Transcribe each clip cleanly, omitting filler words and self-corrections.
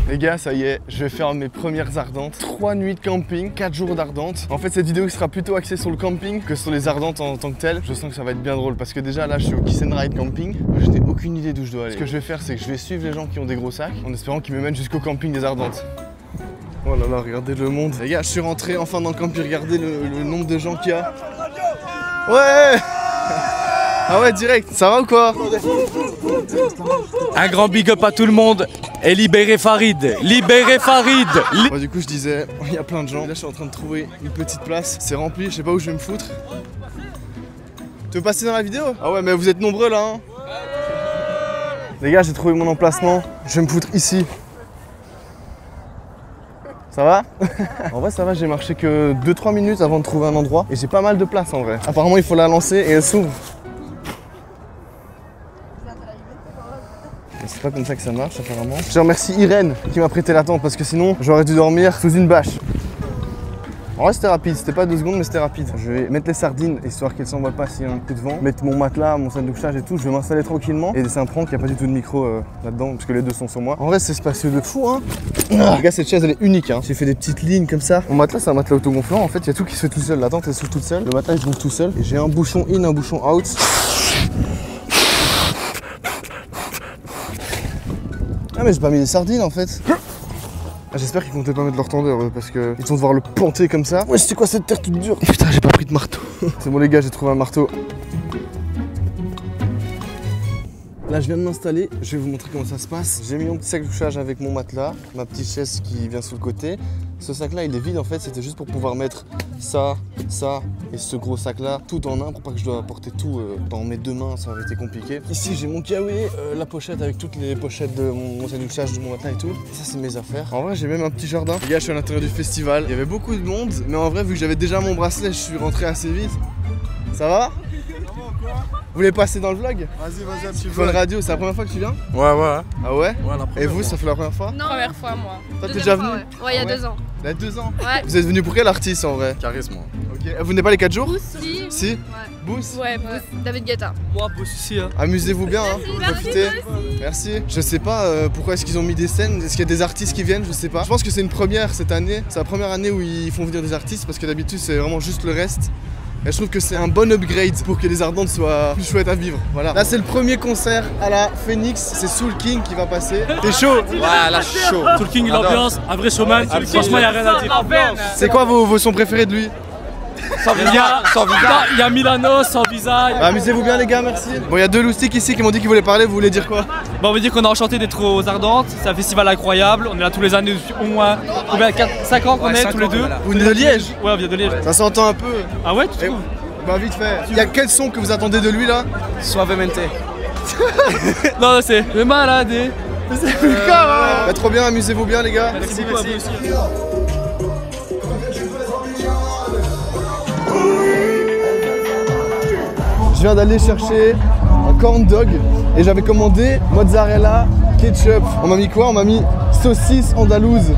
Les gars, ça y est, je vais faire mes premières ardentes. 3 nuits de camping, 4 jours d'ardentes. En fait, cette vidéo sera plutôt axée sur le camping que sur les ardentes en tant que telles. Je sens que ça va être bien drôle parce que déjà là, je suis au Kiss and Ride Camping. Je n'ai aucune idée d'où je dois aller. Ce que je vais faire, c'est que je vais suivre les gens qui ont des gros sacs en espérant qu'ils me mènent jusqu'au camping des ardentes. Oh là là, regardez le monde. Les gars, je suis rentré enfin dans le camping. Regardez le nombre de gens qu'il y a. Ouais. Ah ouais, direct, ça va ou quoi? Un grand big up à tout le monde et libérez Farid. Libérez Farid. Bon, du coup, je disais, il y a plein de gens. Là, je suis en train de trouver une petite place. C'est rempli, je sais pas où je vais me foutre. Tu veux passer dans la vidéo? Ah ouais, mais vous êtes nombreux là, hein. Les gars, j'ai trouvé mon emplacement. Je vais me foutre ici. Ça va? En vrai, ça va, j'ai marché que 2-3 minutes avant de trouver un endroit. Et j'ai pas mal de place en vrai. Apparemment, il faut la lancer et elle s'ouvre. C'est pas comme ça que ça marche apparemment. Je remercie Irène qui m'a prêté la tente parce que sinon j'aurais dû dormir sous une bâche. En vrai c'était rapide, c'était pas 2 secondes mais c'était rapide. Je vais mettre les sardines histoire qu'elles s'envolent pas s'il y a un coup de vent. Mettre mon matelas, mon sac de couchage et tout, je vais m'installer tranquillement. Et c'est un prank, il n'y a pas du tout de micro là-dedans parce que les deux sont sur moi. En vrai c'est spacieux de fou hein. Les gars, cette chaise elle est unique hein. J'ai fait des petites lignes comme ça. Mon matelas c'est un matelas autogonflant, en fait il y a tout qui se fait tout seul. La tente elle s'ouvre toute seule, le matelas il s'ouvre tout seul. Et j'ai un bouchon in, un bouchon out. Ah mais j'ai pas mis les sardines en fait. Ah, j'espère qu'ils comptaient pas mettre leur tendeur parce que ils vont devoir le planter comme ça. Ouais, c'est quoi cette terre toute dure? Putain, j'ai pas pris de marteau. C'est bon les gars, j'ai trouvé un marteau. Là je viens de m'installer, je vais vous montrer comment ça se passe. J'ai mis mon petit sac de couchage avec mon matelas, ma petite chaise qui vient sur le côté. Ce sac là il est vide en fait, c'était juste pour pouvoir mettre ça, ça et ce gros sac là tout en un pour pas que je dois porter tout dans mes 2 mains, ça aurait été compliqué. Ici j'ai mon kawaii, la pochette avec toutes les pochettes de mon sac de couchage, de mon matelas et tout. Et ça c'est mes affaires. En vrai j'ai même un petit jardin. Les gars, je suis à l'intérieur du festival, il y avait beaucoup de monde, mais en vrai vu que j'avais déjà mon bracelet, je suis rentré assez vite. Ça va? Vous voulez passer dans le vlog? Vas-y, un petit vlog. Radio, c'est la première fois que tu viens? Ouais, ouais. Ah ouais? Ouais, la première. Et vous, ça fait la première fois? Non, première fois moi. Toi, t'es déjà venu? Ouais, il y a 2 ans. Il y a 2 ans? Ouais. Vous êtes venu pour quel artiste en vrai? Charisme. Ok. Vous venez pas les 4 jours? Si. Si? Ouais. Boost? Ouais, David Guetta. Moi, Boost ici. Hein. Amusez-vous bien, hein. Profitez. Merci. Je sais pas pourquoi est-ce qu'ils ont mis des scènes, est-ce qu'il y a des artistes qui viennent, je sais pas. Je pense que c'est une première cette année. C'est la première année où ils font venir des artistes parce que d'habitude c'est vraiment juste le reste. Et je trouve que c'est un bon upgrade pour que les ardentes soient plus chouettes à vivre. Voilà. Là c'est le premier concert à la Phoenix, c'est Soul King qui va passer. T'es chaud? Ouais, là, je suis chaud. Soul King, l'ambiance, un vrai showman. Franchement, il n'y a rien à dire. C'est quoi vos sons préférés de lui? Sans visa. Il y a Milano, sans visa. Amusez-vous bien les gars, merci. Bon, il y a 2 loustiques ici qui m'ont dit qu'ils voulaient parler, vous voulez dire quoi? Bon, on veut dire qu'on est enchanté d'être aux Ardentes, c'est un festival incroyable, on est là tous les années depuis au moins 5 ans qu'on est tous les deux. Vous venez de Liège? Ouais, on vient de Liège. Ça s'entend un peu. Ah ouais, tu trouves? Bah vite fait. Il y a quel son que vous attendez de lui là? Suavemente. Non, c'est le malade. C'est plus bah, trop bien, amusez-vous bien les gars. Merci beaucoup à vous aussi. Je viens d'aller chercher un corn dog et j'avais commandé mozzarella, ketchup. On m'a mis quoi? On m'a mis saucisse andalouse.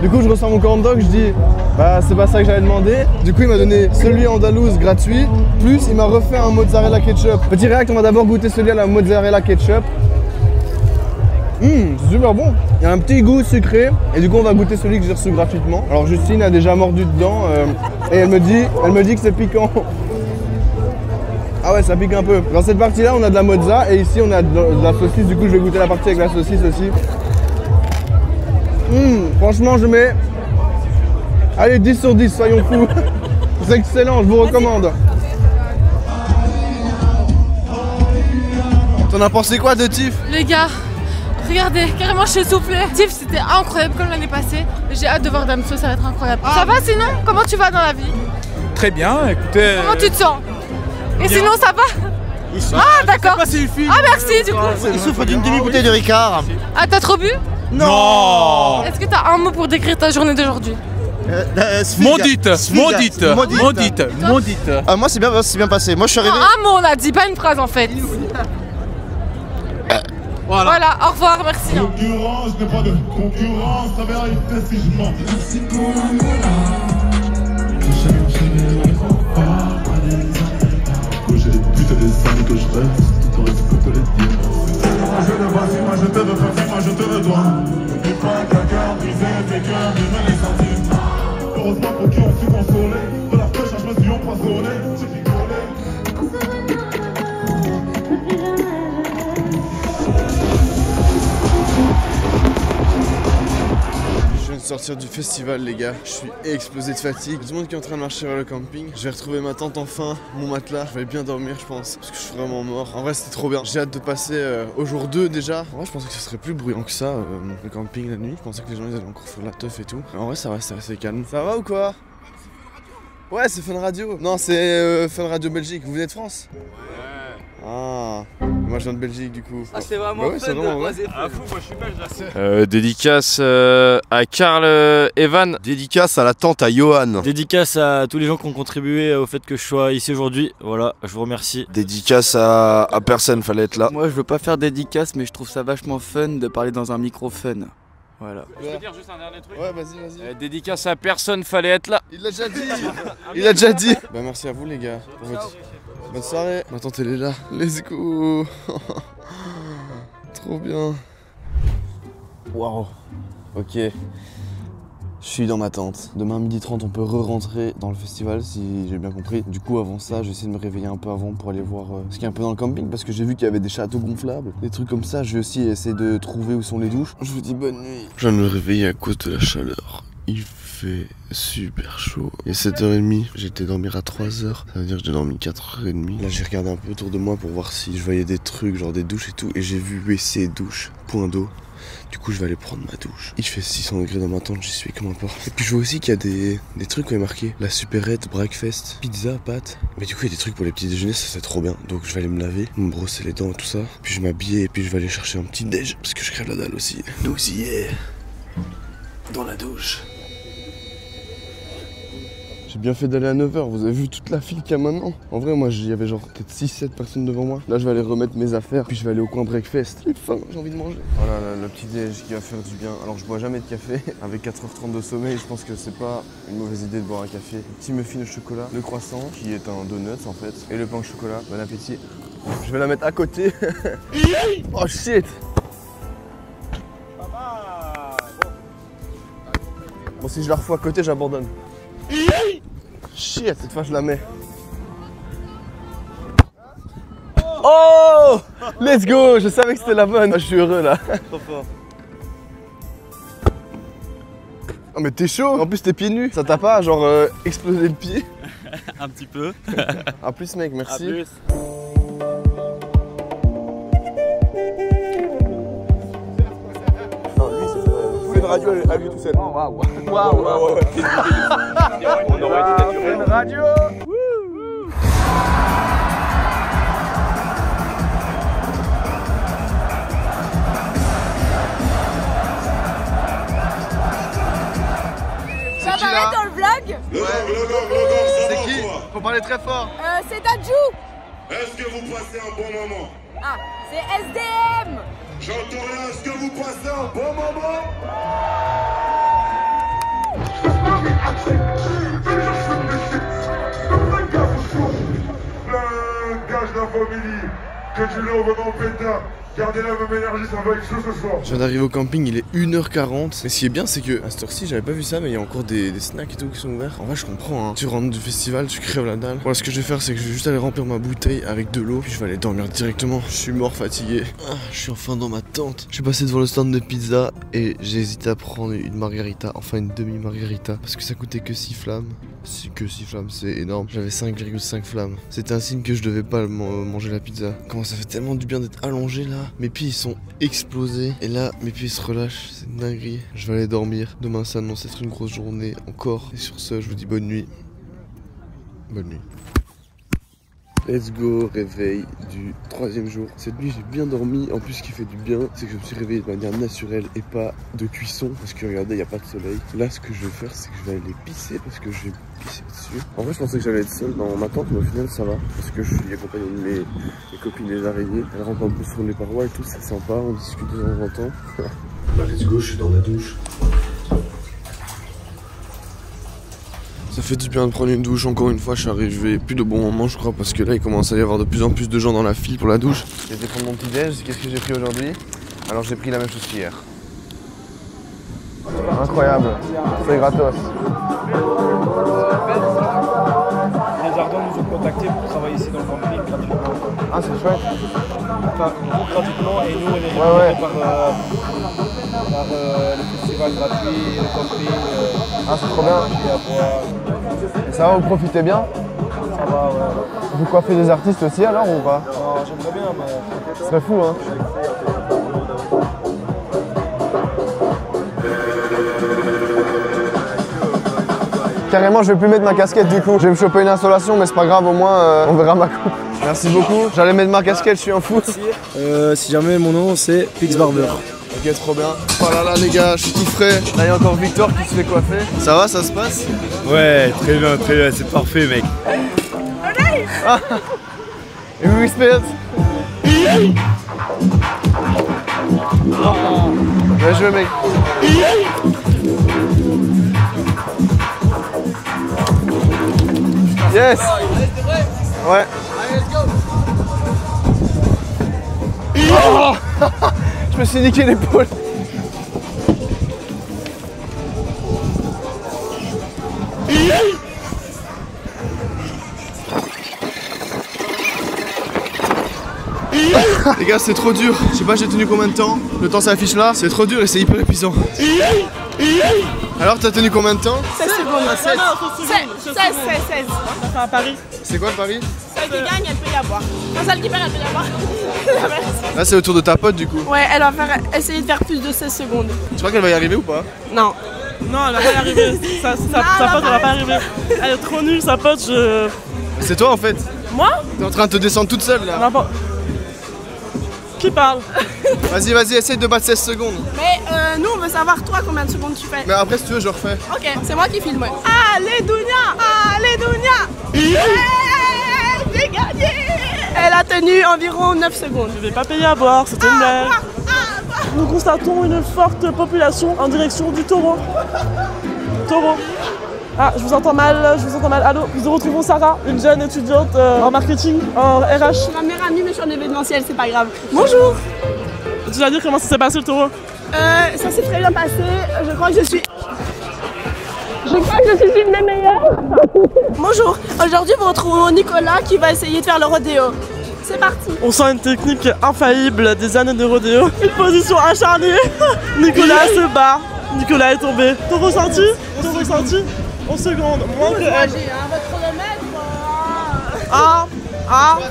Du coup je reçois mon corn dog, je dis bah c'est pas ça que j'avais demandé. Du coup il m'a donné celui andalouse gratuit, plus il m'a refait un mozzarella ketchup. Petit réact, on va d'abord goûter celui à la mozzarella ketchup. C'est super bon. Il y a un petit goût sucré et du coup on va goûter celui que j'ai reçu gratuitement. Alors Justine a déjà mordu dedans et elle me dit que c'est piquant. Ah ouais, ça pique un peu. Dans cette partie là on a de la mozza et ici on a de la saucisse, du coup je vais goûter la partie avec la saucisse aussi. Franchement je mets, allez 10 sur 10, soyons fous. C'est excellent, je vous recommande. T'en as pensé quoi de Tiff? Les gars, regardez, carrément je suis soufflée. Tiff c'était incroyable comme l'année passée. J'ai hâte de voir Damso, ça va être incroyable. Ça va sinon? Comment tu vas dans la vie? Très bien, écoutez. Comment tu te sens? Et bien. Sinon ça va? Ah d'accord. Ah merci du coup. Il souffre d'une demi-bouteille de Ricard. Ah t'as trop bu? Non. Est-ce que t'as un mot pour décrire ta journée d'aujourd'hui? Maudite. Ah, moi c'est bien passé. Moi je suis arrivé. Un mot on a dit, pas une phrase en fait. Voilà, au revoir, merci. Concurrence, n'est pas de concurrence, ça va arrêter si je mens. J'ai des putains des amis que je rêve, tout en reste que te les dire. Moi je le vois, moi je te veux, moi je te veux toi. pas quelqu'un brisé, fait que vivre les centimes. Heureusement pour qui on su consoler. De la pêche, je me suis empoisonné. J'ai rigolé. Je viens de sortir du festival les gars, je suis explosé de fatigue. Tout le monde qui est en train de marcher vers le camping. Je vais retrouver ma tente enfin, mon matelas. Je vais bien dormir je pense, parce que je suis vraiment mort. En vrai c'était trop bien. J'ai hâte de passer au jour 2 déjà. En vrai je pensais que ce serait plus bruyant que ça, le camping la nuit. Je pensais que les gens ils allaient encore faire la teuf et tout. En vrai ça reste assez calme. Ça va ou quoi? Ouais c'est Fun Radio. Non c'est Fun Radio Belgique. Vous venez de France? Ouais. Ah, moi je viens de Belgique du coup. Ah c'est vraiment bah ouais, c'est vraiment ouais. Ah fou, moi je suis belge là. Dédicace à Karl Evan. Dédicace à la tante à Johan. Dédicace à tous les gens qui ont contribué au fait que je sois ici aujourd'hui. Voilà, je vous remercie. Dédicace à personne, fallait être là. Moi je veux pas faire dédicace mais je trouve ça vachement fun de parler dans un micro fun. Voilà. Je peux dire juste un dernier truc? Ouais vas-y. Dédicace à personne, fallait être là. Il l'a déjà dit. Il a déjà dit. Bah merci à vous les gars pour votre... Bonne soirée. Ma tante elle est là. Let's go. Trop bien. Waouh. Ok. Je suis dans ma tente. Demain à 12h30 on peut re-rentrer dans le festival si j'ai bien compris. Du coup avant ça j'essaie de me réveiller un peu avant pour aller voir ce qu'il y a un peu dans le camping. Parce que j'ai vu qu'il y avait des châteaux gonflables. Des trucs comme ça. Je vais aussi essayer de trouver où sont les douches. Je vous dis bonne nuit. Je viens de me réveiller à cause de la chaleur. Il fait super chaud. Il est 7h30, j'étais dormir à 3h. Ça veut dire que j'ai dormi 4h30. Là j'ai regardé un peu autour de moi pour voir si je voyais des trucs, genre des douches et tout. Et j'ai vu WC, douche, point d'eau. Du coup je vais aller prendre ma douche. Il fait 600 degrés dans ma tente, j'y suis comme un porc. Et puis je vois aussi qu'il y a des trucs qui est marqué. La supérette, breakfast, pizza, pâtes. Mais du coup il y a des trucs pour les petits déjeuners, ça c'est trop bien. Donc je vais aller me laver, me brosser les dents et tout ça. Puis je m'habiller et puis je vais aller chercher un petit déj. Parce que je crève la dalle aussi. Donc y est dans la douche. J'ai bien fait d'aller à 9h, vous avez vu toute la file qu'il y a maintenant. En vrai moi il y avait genre peut-être 6-7 personnes devant moi. Là je vais aller remettre mes affaires, puis je vais aller au coin breakfast. J'ai faim, j'ai envie de manger. Voilà le petit déj qui va faire du bien. Alors je bois jamais de café, avec 4h30 de sommeil je pense que c'est pas une mauvaise idée de boire un café. Le petit muffin au chocolat, le croissant qui est un donut en fait, et le pain au chocolat, bon appétit. Je vais la mettre à côté. Oh shit. Bon si je la refous à côté j'abandonne. Shit, cette fois je la mets. Oh, let's go. Je savais que c'était la bonne. Je suis heureux là. Trop fort. Oh mais t'es chaud. En plus t'es pieds nus. Ça t'a pas genre explosé le pied? Un petit peu. A plus mec, merci. A plus. Une radio à lui tout seul. Oh, waouh. Waouh. On aurait été naturel. Une radio. Ça apparaît dans le vlog? C'est qui? Faut parler très fort. C'est Dadju. Est-ce que vous passez un bon moment? Ah, c'est SDM. J'entends rien, est-ce que vous passez un bon moment? Le gage de la famille, que tu l'as vraiment pétard. Gardez la même énergie, ça va être chaud ce soir. Je viens d'arriver au camping, il est 1h40. Mais ce qui est bien, c'est que à cette heure-ci, j'avais pas vu ça, mais il y a encore des snacks et tout qui sont ouverts. En vrai, je comprends, hein. Tu rentres du festival, tu crèves la dalle. Voilà, ce que je vais faire, c'est que je vais juste aller remplir ma bouteille avec de l'eau, puis je vais aller dormir directement. Je suis mort, fatigué. Ah, je suis enfin dans ma tente. Je suis passé devant le stand de pizza et j'ai hésité à prendre une margarita, enfin une demi-margarita, parce que ça coûtait que 6 flammes. Que 6 flammes, c'est énorme. J'avais 5,5 flammes. C'était un signe que je devais pas manger la pizza. Comment ça fait tellement du bien d'être allongé là. Mes pieds ils sont explosés. Et là, mes pieds se relâchent. C'est une dinguerie. Je vais aller dormir. Demain, ça annonce être une grosse journée encore. Et sur ce, je vous dis bonne nuit. Bonne nuit. Let's go, réveil du 3e jour. Cette nuit j'ai bien dormi, en plus ce qui fait du bien c'est que je me suis réveillé de manière naturelle et pas de cuisson. Parce que regardez, il n'y a pas de soleil. Là ce que je vais faire c'est que je vais aller pisser parce que je vais pisser dessus. En vrai je pensais que j'allais être seul dans ma tente mais au final ça va. Parce que je suis accompagné de mes copines les araignées. Elles rentrent un peu sur les parois et tout, c'est sympa, on discute de temps en temps. Bah let's go, je suis dans la douche. Ça fait du bien de prendre une douche, encore une fois je suis arrivé plus de bon moment je crois parce que là il commence à y avoir de plus en plus de gens dans la file pour la douche. J'ai été prendre mon petit déj, qu'est-ce que j'ai pris aujourd'hui? Alors j'ai pris la même chose qu'hier. Incroyable. C'est gratos. Les Ardents nous ont contactés pour travailler ici dans le Grand Prix gratuitement. Ah, c'est chouette. Enfin, nous gratuitement et nous on est rémunérés par le festival gratuit, le camping. Ah, c'est trop bien. Et ça va, vous profitez bien? Ça va, ouais. Vous coiffez des artistes aussi alors ou pas? Non, j'aimerais bien, mais. Ce serait fou, hein. Carrément, je vais plus mettre ma casquette du coup. Je vais me choper une installation, mais c'est pas grave, au moins on verra ma coupe. Merci beaucoup. J'allais mettre ma casquette, je suis un fou. Si jamais mon nom c'est Pix Barber. Ok, trop bien. Oh là là, les gars, je suis tout frais. Là, il y a encore Victor qui se fait coiffer. Ça va, ça se passe? Ouais, très bien, c'est parfait, mec. Ah. Et we respect. Bien joué, mec. Yes. Ouais. Oh. Je me suis niqué l'épaule. Les gars, c'est trop dur. Je sais pas, j'ai tenu combien de temps. Le temps s'affiche là. C'est trop dur et c'est hyper épuisant. Alors, t'as tenu combien de temps? 16 secondes. 7. 16. À Paris. C'est quoi le pari? Celle qui gagne, elle peut y avoir. Non, celle qui perd, elle peut y avoir. Là, c'est au tour de ta pote du coup. Ouais, elle va essayer de faire plus de 16 secondes. Tu crois qu'elle va y arriver ou pas? Non. Non, elle va pas y arriver. Sa pote, elle va pas arriver. Elle est trop nulle, sa pote, C'est toi en fait. Moi? T'es en train de te descendre toute seule là. N'importe. Qui parle? Vas-y, essaye de battre 16 secondes. Mais nous, on veut savoir toi combien de secondes tu fais. Mais après, si tu veux, je refais. Ok, c'est moi qui filme. Allez, Dounia! Allez, Dounia! J'ai gagné! Elle a tenu environ 9 secondes. Je vais pas payer à boire, c'était une blague. Nous constatons une forte population en direction du taureau. Taureau. Ah, je vous entends mal. Allô, nous retrouvons Sarah, une jeune étudiante en marketing, en RH. Je suis ma meilleure amie, mais je suis en événementiel, c'est pas grave. Bonjour! Tu vas dire comment ça s'est passé le taureau? Ça s'est très bien passé. Je crois que je suis une des meilleures. Bonjour, aujourd'hui vous retrouvons Nicolas qui va essayer de faire le rodéo. C'est parti. On sent une technique infaillible des années de rodéo. Une position acharnée. Nicolas se bat. Nicolas est tombé. Ton ressenti? 11 secondes, moins que elle. J'ai votre chronomètre.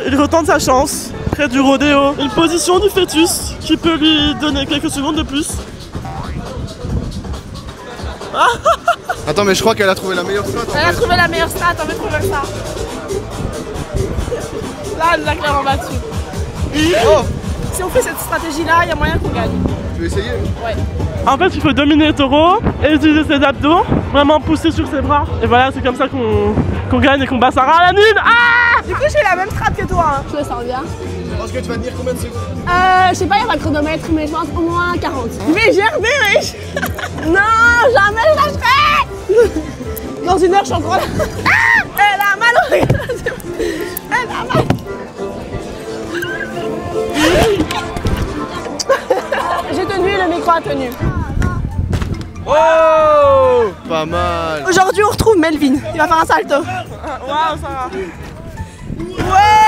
Il retente sa chance. Près du rodéo. Une position du fœtus qui peut lui donner quelques secondes de plus. Attends, mais je crois qu'elle a trouvé la meilleure strat. Elle a trouvé la meilleure strat, on veut trouver ça. Là, elle nous a clairement battu. Oh. Si on fait cette stratégie-là, il y a moyen qu'on gagne. Tu veux essayer? Ouais. En fait, il faut dominer le taureau et utiliser ses abdos, vraiment pousser sur ses bras. Et voilà, c'est comme ça qu'on gagne et qu'on bat Sarah à la nulle. Ah! Du coup, j'ai la même strat que toi. Hein. Je le sens bien. Je pense que tu vas tenir combien de secondes? Je sais pas, il y a pas de chronomètre, mais je pense au moins 40. Mais j'ai gerber, wesh. Non, jamais je lâcherai. Dans une heure, je suis encore là. Ah! Elle a mal. Elle a mal. J'ai tenu, le micro a tenu. Oh! Pas mal. Aujourd'hui, on retrouve Melvin. Il va faire un salto. Waouh, Sarah. Ouais!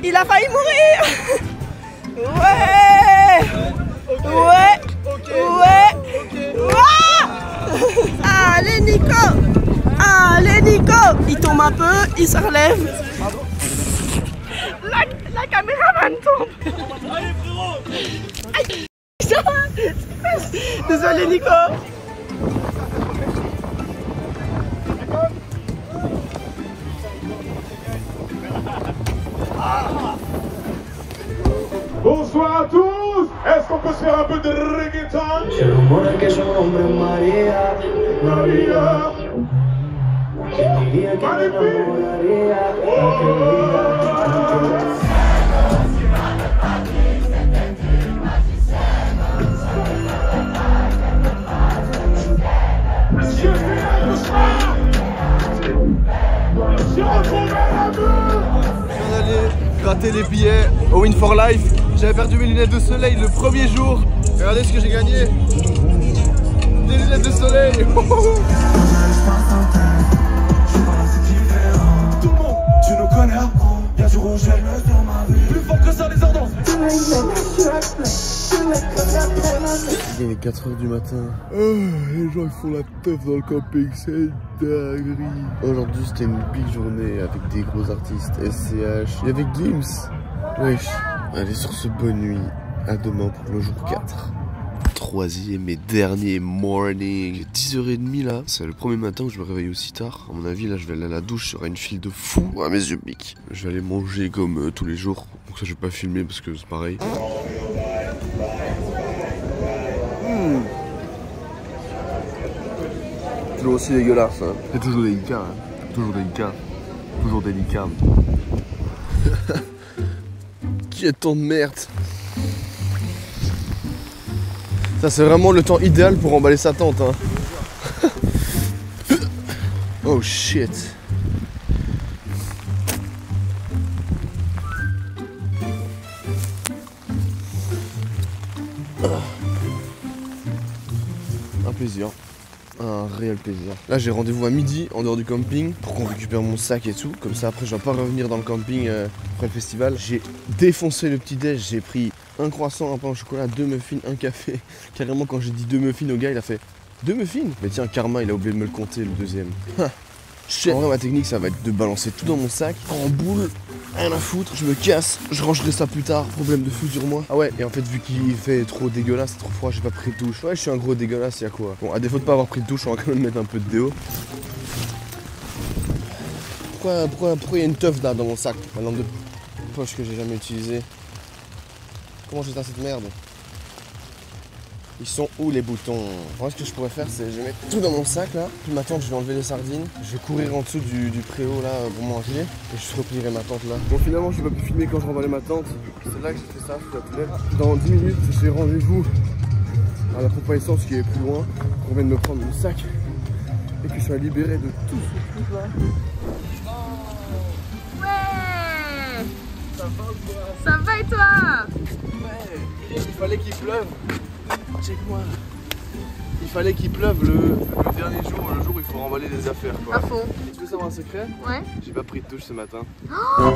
Il a failli mourir. Ouais! Allez, Nico! Il tombe un peu, il se relève. La caméraman tombe. Allez, frérot. Désolé, Nico. Bonsoir à tous. Est-ce qu'on peut se faire un peu de reggaeton? Maria. On allait gratter les billets au Win for Life. J'avais perdu mes lunettes de soleil le premier jour. Regardez ce que j'ai gagné. Des lunettes de soleil. Tout le monde, tu nous connais. Y'a du rouge, plus fort que ça les ardents. Il est 4 h du matin. Les gens ils font la teuf dans le camping, c'est une dinguerie. Aujourd'hui c'était une big journée avec des gros artistes, SCH. Il y avait Gims. Wesh. Allez sur ce, bonne nuit. À demain pour le jour 4. Troisième et dernier morning. 10 h 30 là. C'est le premier matin où je me réveille aussi tard. À mon avis là je vais aller à la douche, il y aura une file de fou. Ouais, mes yeux piquent. Je vais aller manger comme tous les jours. Donc ça je vais pas filmer parce que c'est pareil. Toujours aussi dégueulasse hein. C'est toujours délicat hein. Toujours délicat. Toujours délicat. Qui est tant de merde. Ça c'est vraiment le temps idéal pour emballer sa tente hein. Oh shit. Un plaisir. Un réel plaisir. Là j'ai rendez-vous à midi en dehors du camping pour qu'on récupère mon sac et tout. Comme ça après je vais pas revenir dans le camping après le festival. J'ai défoncé le petit déj, j'ai pris un croissant, un pain au chocolat, 2 muffins, un café. Carrément quand j'ai dit 2 muffins au gars il a fait 2 muffins. Mais tiens Karma il a oublié de me le compter le deuxième. En vrai ma technique ça va être de balancer tout dans mon sac en boule. Rien à foutre, je me casse, je rangerai ça plus tard, problème de fou sur moi. Ah ouais, et en fait vu qu'il fait trop dégueulasse, trop froid, j'ai pas pris de douche. Ouais, je suis un gros dégueulasse, y'a quoi. Bon, à défaut de pas avoir pris de douche, on va quand même mettre un peu de déo. Pourquoi il y a une teuf là dans mon sac? Ma lampe de poche que j'ai jamais utilisée. Comment j'éteins cette merde? Ils sont où les boutons? Moi ce que je pourrais faire c'est je vais mettre tout dans mon sac là. Puis ma tente je vais enlever les sardines. Je vais courir en dessous du préau là pour manger. Et je replierai ma tente là. Bon finalement je vais pas pu filmer quand je remballais ma tente. C'est là que j'ai fait ça, je suis à dans 10 minutes j'ai rendez-vous à la pompe à essence qui est plus loin. On vient de me prendre mon sac. Et que je sois libéré de tout ce truc là. Ouais. Ça va ou quoi? Ça va et toi? Ouais. Il fallait qu'il pleuve. Check-moi. Il fallait qu'il pleuve le dernier jour, le jour où il faut remballer les affaires quoi. À fond. Tu veux savoir un secret? Ouais. J'ai pas pris de douche ce matin. Oh